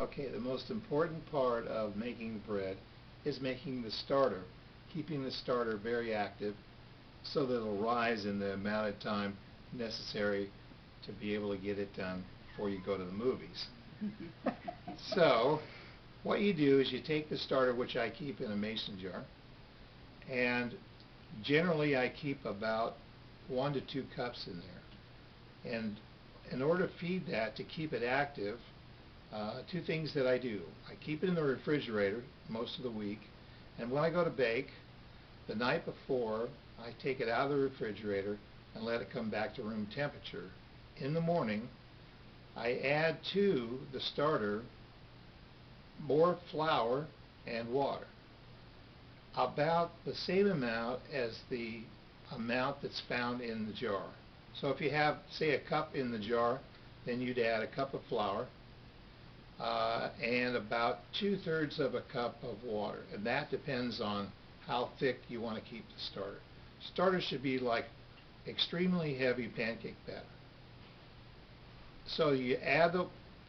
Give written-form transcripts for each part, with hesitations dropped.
Okay, the most important part of making bread is making the starter, keeping the starter very active so that it'll rise in the amount of time necessary to be able to get it done before you go to the movies. So, what you do is you take the starter, which I keep in a mason jar, and generally I keep about 1 to 2 cups in there. And in order to feed that, to keep it active, 2 things that I do. I keep it in the refrigerator most of the week, and when I go to bake, the night before, I take it out of the refrigerator and let it come back to room temperature. In the morning, I add to the starter more flour and water, about the same amount as the amount that's found in the jar. So if you have, say, a cup in the jar, then you'd add a cup of flour and about 2/3 of a cup of water, and that depends on how thick you want to keep the starter. Starter should be like extremely heavy pancake batter. So you add the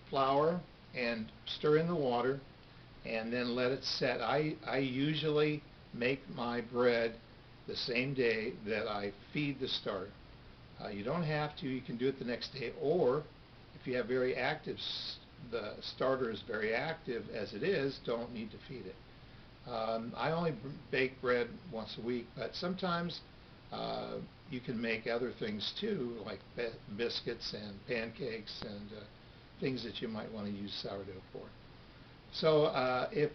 flour and stir in the water and then let it set. I usually make my bread the same day that I feed the starter. You don't have to. You can do it the next day, or if you have very active, the starter is very active as it is, don't need to feed it. I only bake bread once a week, but sometimes you can make other things too, like biscuits and pancakes and things that you might want to use sourdough for. So if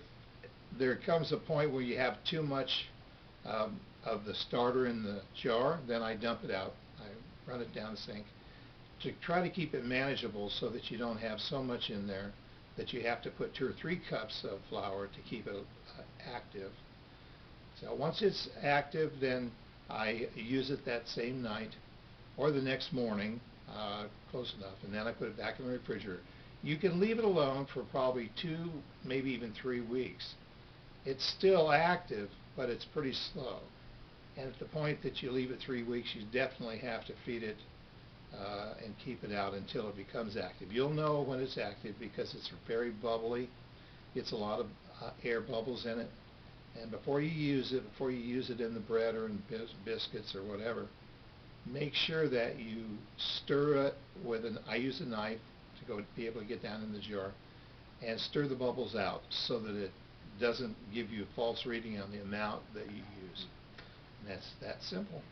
there comes a point where you have too much of the starter in the jar, then I dump it out. I run it down the sink to try to keep it manageable so that you don't have so much in there that you have to put 2 or 3 cups of flour to keep it active. So once it's active, then I use it that same night or the next morning, close enough, and then I put it back in the refrigerator. You can leave it alone for probably 2, maybe even 3 weeks. It's still active, but it's pretty slow. And at the point that you leave it 3 weeks, you definitely have to feed it and keep it out until it becomes active. You'll know when it's active because it's very bubbly. It's a lot of air bubbles in it. And before you use it in the bread or in biscuits or whatever, make sure that you stir it with I use a knife to be able to get down in the jar and stir the bubbles out so that it doesn't give you a false reading on the amount that you use. And that's that simple.